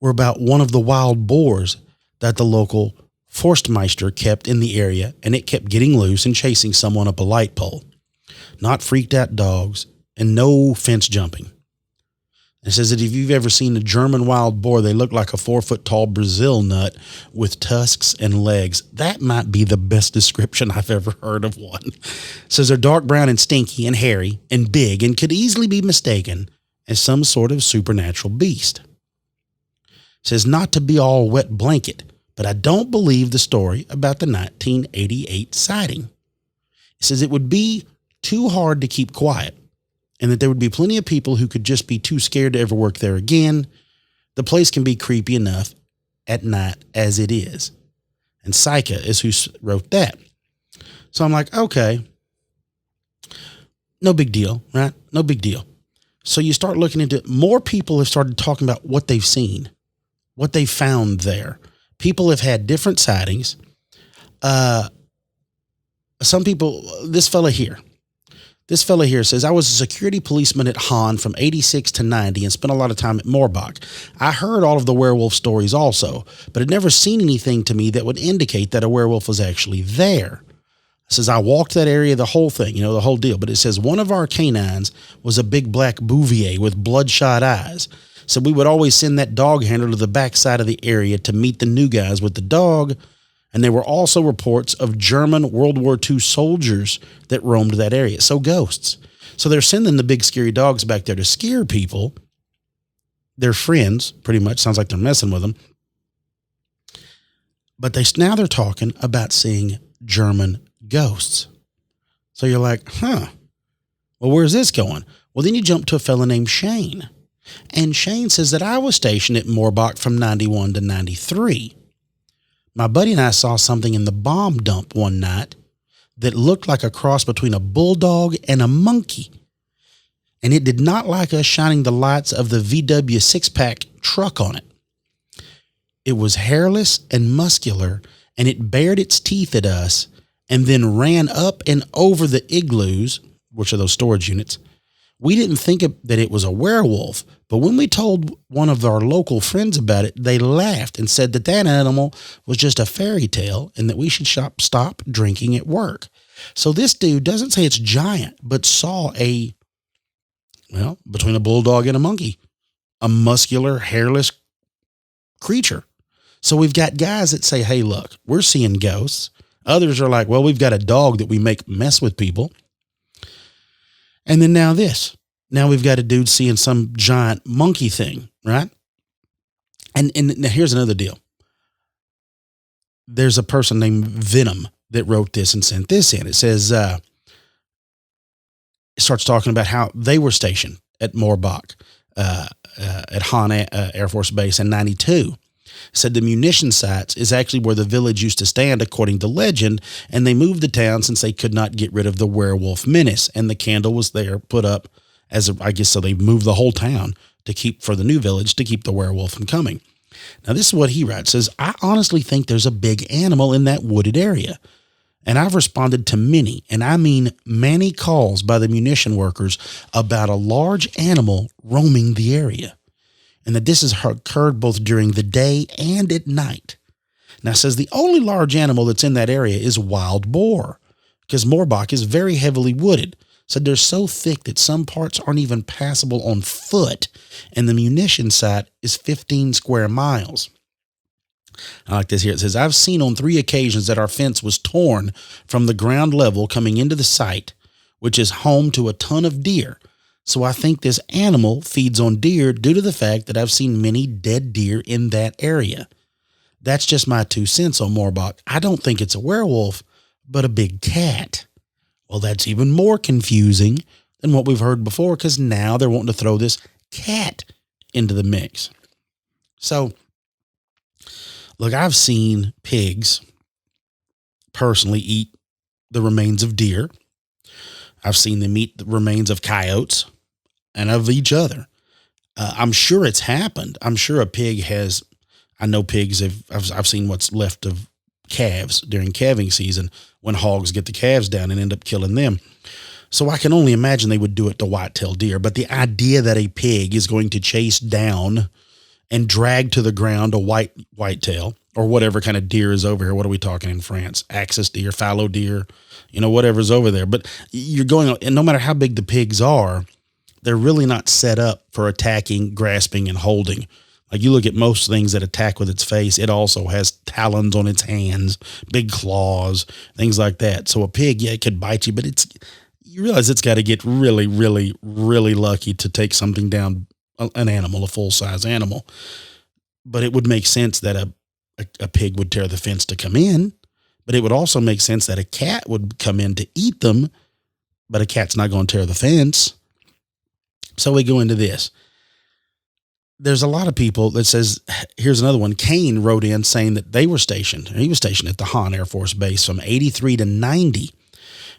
were about one of the wild boars that the local Forstmeister kept in the area, and it kept getting loose and chasing someone up a light pole. Not freaked out dogs, and no fence jumping. It says that if you've ever seen a German wild boar, they look like a 4-foot-tall Brazil nut with tusks and legs. That might be the best description I've ever heard of one. It says they're dark brown and stinky and hairy and big and could easily be mistaken as some sort of supernatural beast. It says not to be all wet blanket, but I don't believe the story about the 1988 sighting. It says it would be too hard to keep quiet, and that there would be plenty of people who could just be too scared to ever work there again. The place can be creepy enough at night as it is. And Psycha is who wrote that. So I'm like, okay, no big deal, right? No big deal. So you start looking into it. More people have started talking about what they've seen, what they found there. People have had different sightings. Some people, this fella here says, I was a security policeman at Hahn from 86 to 90 and spent a lot of time at Morbach. I heard all of the werewolf stories also, but had never seen anything to me that would indicate that a werewolf was actually there. It says, I walked that area, the whole thing, the whole deal. But it says one of our canines was a big black Bouvier with bloodshot eyes. So we would always send that dog handler to the backside of the area to meet the new guys with the dog. And there were also reports of German World War II soldiers that roamed that area. So ghosts. So they're sending the big scary dogs back there to scare people. Their friends, pretty much. Sounds like they're messing with them. But now they're talking about seeing German ghosts. So you're like, well, where's this going? Well, then you jump to a fella named Shane. And Shane says that I was stationed at Morbach from 91 to 93. My buddy and I saw something in the bomb dump one night that looked like a cross between a bulldog and a monkey. And it did not like us shining the lights of the VW 6-pack truck on it. It was hairless and muscular, and it bared its teeth at us and then ran up and over the igloos, which are those storage units. We didn't think that it was a werewolf, but when we told one of our local friends about it, they laughed and said that animal was just a fairy tale and that we should stop drinking at work. So this dude doesn't say it's giant, but saw between a bulldog and a monkey, a muscular, hairless creature. So we've got guys that say, hey, look, we're seeing ghosts. Others are like, well, we've got a dog that we make mess with people. And then now this. Now we've got a dude seeing some giant monkey thing, right? And now here's another deal. There's a person named Venom that wrote this and sent this in. It says, it starts talking about how they were stationed at Morbach, at Hahn Air Force Base in 92. Said the munition sites is actually where the village used to stand, according to legend, and they moved the town since they could not get rid of the werewolf menace. And the candle was there put up so they moved the whole town for the new village to keep the werewolf from coming. Now, this is what he writes. Says, I honestly think there's a big animal in that wooded area. And I've responded to many, and I mean many calls by the munition workers about a large animal roaming the area. And that this has occurred both during the day and at night. Now, it says the only large animal that's in that area is wild boar, because Morbach is very heavily wooded. Said they're so thick that some parts aren't even passable on foot, and the munition site is 15 square miles. I like this here. It says, I've seen on 3 occasions that our fence was torn from the ground level coming into the site, which is home to a ton of deer. So I think this animal feeds on deer due to the fact that I've seen many dead deer in that area. That's just my 2 cents on Morbach. I don't think it's a werewolf, but a big cat. Well, that's even more confusing than what we've heard before, because now they're wanting to throw this cat into the mix. So, look, I've seen pigs personally eat the remains of deer. I've seen them eat the remains of coyotes and of each other. I'm sure it's happened. I'm sure a pig has, I know pigs I've seen what's left of calves during calving season when hogs get the calves down and end up killing them. So I can only imagine they would do it to white-tailed deer. But the idea that a pig is going to chase down and drag to the ground a whitetail or whatever kind of deer is over here. What are we talking in France? Axis deer, fallow deer, whatever's over there. But you're going, and no matter how big the pigs are, they're really not set up for attacking, grasping, and holding. Like you look at most things that attack with its face, it also has talons on its hands, big claws, things like that. So a pig, yeah, it could bite you, but you realize it's got to get really, really, really lucky to take something down, an animal, a full-size animal. But it would make sense that a pig would tear the fence to come in, but it would also make sense that a cat would come in to eat them, but a cat's not going to tear the fence. So we go into this. There's a lot of people that says, here's another one. Kane wrote in saying that he was stationed at the Hahn Air Force Base from 83 to 90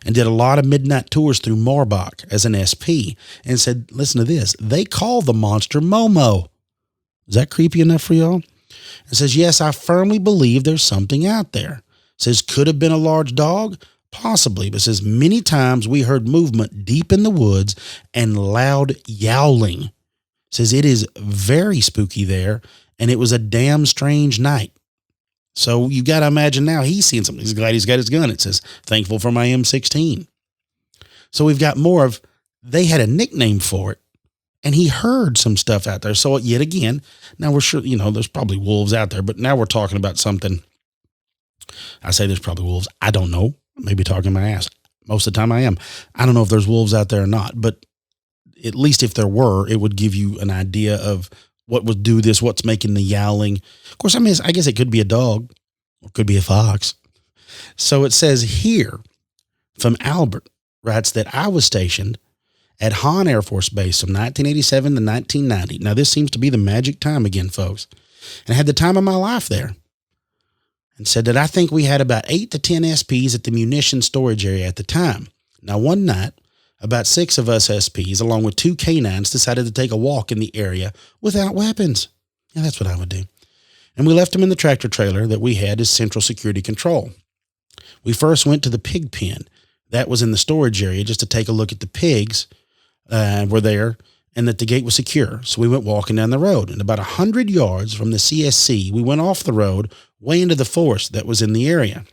and did a lot of midnight tours through Morbach as an SP and said, listen to this, they call the monster Momo. Is that creepy enough for y'all? It says, yes, I firmly believe there's something out there. It says, could have been a large dog? Possibly. But it says, many times we heard movement deep in the woods and loud yowling. Says it is very spooky there, and it was a damn strange night. So you got to imagine now he's seeing something. He's glad he's got his gun. It says, thankful for my M16. So we've got more of, they had a nickname for it, and he heard some stuff out there. So yet again, now we're sure, there's probably wolves out there, but now we're talking about something. I say there's probably wolves. I don't know. Maybe talking my ass. Most of the time I am. I don't know if there's wolves out there or not, but at least if there were, it would give you an idea of what would do this, what's making the yowling. Of course, I guess it could be a dog or it could be a fox. So it says here from Albert writes that I was stationed at Hahn Air Force Base from 1987 to 1990. Now, this seems to be the magic time again, folks. And I had the time of my life there. And said that I think we had about 8 to 10 SPs at the munition storage area at the time. Now, one night, about 6 of us SPs, along with 2 canines, decided to take a walk in the area without weapons. Yeah, that's what I would do. And we left them in the tractor trailer that we had as central security control. We first went to the pig pen. That was in the storage area just to take a look at the pigs were there and that the gate was secure. So we went walking down the road. And about 100 yards from the CSC, we went off the road way into the forest that was in the area.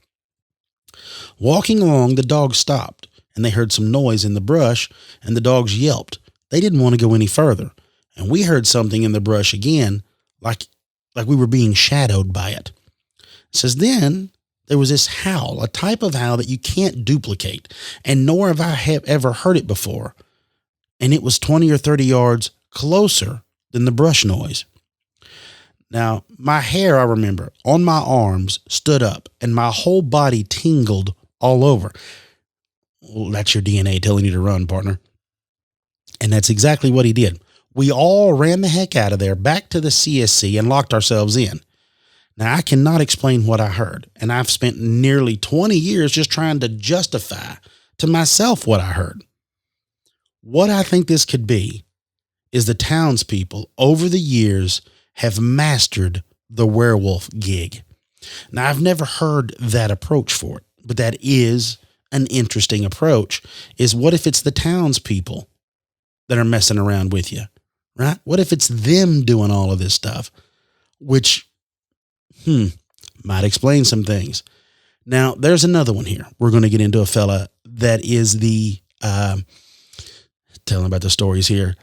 Walking along, the dogs stopped. And they heard some noise in the brush, and the dogs yelped. They didn't want to go any further. And we heard something in the brush again, like we were being shadowed by it. It says, then there was this howl, a type of howl that you can't duplicate, and nor have I ever heard it before. And it was 20 or 30 yards closer than the brush noise. Now, my hair, I remember, on my arms stood up, and my whole body tingled all over. Well, that's your DNA telling you to run, partner. And that's exactly what he did. We all ran the heck out of there back to the CSC and locked ourselves in. Now, I cannot explain what I heard, and I've spent nearly 20 years just trying to justify to myself what I heard. What I think this could be is the townspeople over the years have mastered the werewolf gig. Now, I've never heard that approach for it, but that is an interesting approach. Is what if it's the townspeople that are messing around with you, right? What if it's them doing all of this stuff, which, might explain some things. Now, there's another one here. We're going to get into a fella that is telling about the stories here.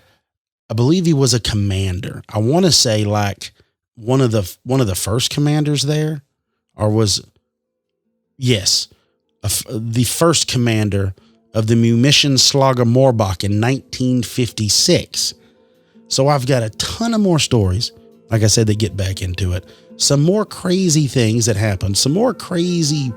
I believe he was a commander. I want to say like one of the first commanders there, or was, yes, the first commander of the Munitionslager Morbach in 1956. So I've got a ton of more stories. Like I said, they get back into it. Some more crazy things that happened. Some more crazy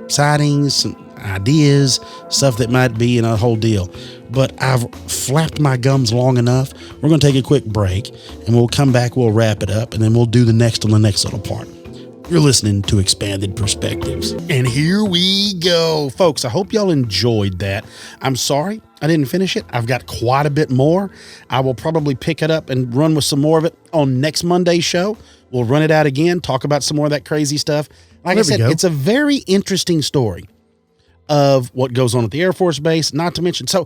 sightings, some ideas, stuff that might be in a whole deal. But I've flapped my gums long enough. We're going to take a quick break, and we'll come back. We'll wrap it up, and then we'll do the next on the next little part. You're listening to Expanded Perspectives. And here we go. Folks, I hope y'all enjoyed that. I'm sorry I didn't finish it. I've got quite a bit more. I will probably pick it up and run with some more of it on next Monday's show. We'll run it out again, talk about some more of that crazy stuff. Like I said, it's a very interesting story of what goes on at the Air Force Base, not to mention. So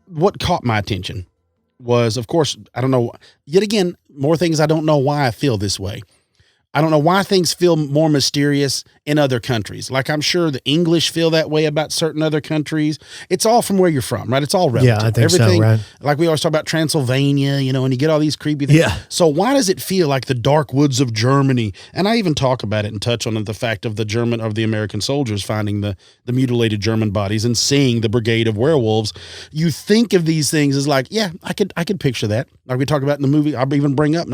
what caught my attention was, of course, I don't know, yet again, more things I don't know why I feel this way. I don't know why things feel more mysterious in other countries. Like I'm sure the English feel that way about certain other countries. It's all from where you're from, right? It's all relative. Yeah, I think so, right? Like we always talk about Transylvania, and you get all these creepy things. Yeah. So why does it feel like the dark woods of Germany? And I even talk about it and touch on the fact of the American soldiers finding the mutilated German bodies and seeing the brigade of werewolves. You think of these things as like, yeah, I could picture that. Like we talk about in the movie, I'll even bring up,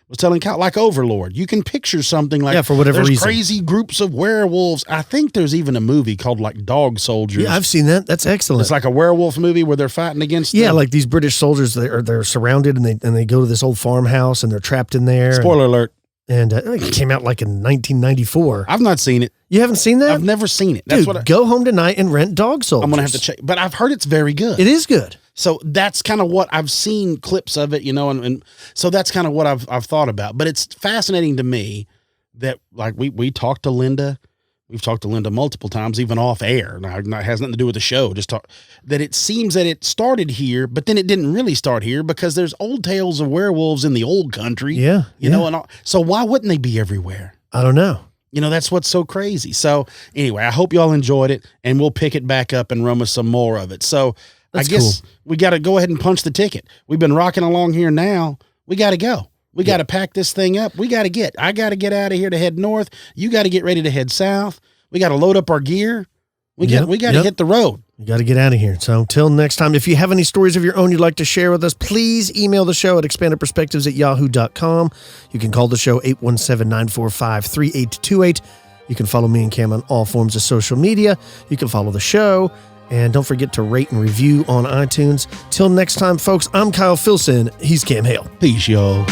was telling Kyle, like Overlord. You can picture something like, for whatever reason, crazy groups of werewolves. I think there's even a movie called like Dog Soldiers. Yeah, I've seen that. That's excellent. It's like a werewolf movie where they're fighting against. Yeah, like these British soldiers, they're surrounded and they go to this old farmhouse and they're trapped in there. Spoiler alert. And it came out like in 1994. I've not seen it. You haven't seen that? I've never seen it. That's Dude, go home tonight and rent Dog Soldiers. I'm going to have to check. But I've heard it's very good. It is good. So that's kind of what I've seen clips of it, and so that's kind of what I've thought about. But it's fascinating to me that like we talked to Linda. We've talked to Linda multiple times, even off air. Now, it has nothing to do with the show. That it seems that it started here, but then it didn't really start here because there's old tales of werewolves in the old country. Yeah. You know, and so why wouldn't they be everywhere? I don't know. That's what's so crazy. So anyway, I hope y'all enjoyed it, and we'll pick it back up and run with some more of it. So I guess we got to go ahead and punch the ticket. We've been rocking along here now. We got to go. We got to pack this thing up. I got to get out of here to head north. You got to get ready to head south. We got to load up our gear. We got to hit the road. You got to get out of here. So until next time, if you have any stories of your own you'd like to share with us, please email the show at expandedperspectives@yahoo.com. You can call the show 817-945-3828. You can follow me and Cam on all forms of social media. You can follow the show. And don't forget to rate and review on iTunes. Till next time, folks, I'm Kyle Filson. He's Cam Hale. Peace, y'all.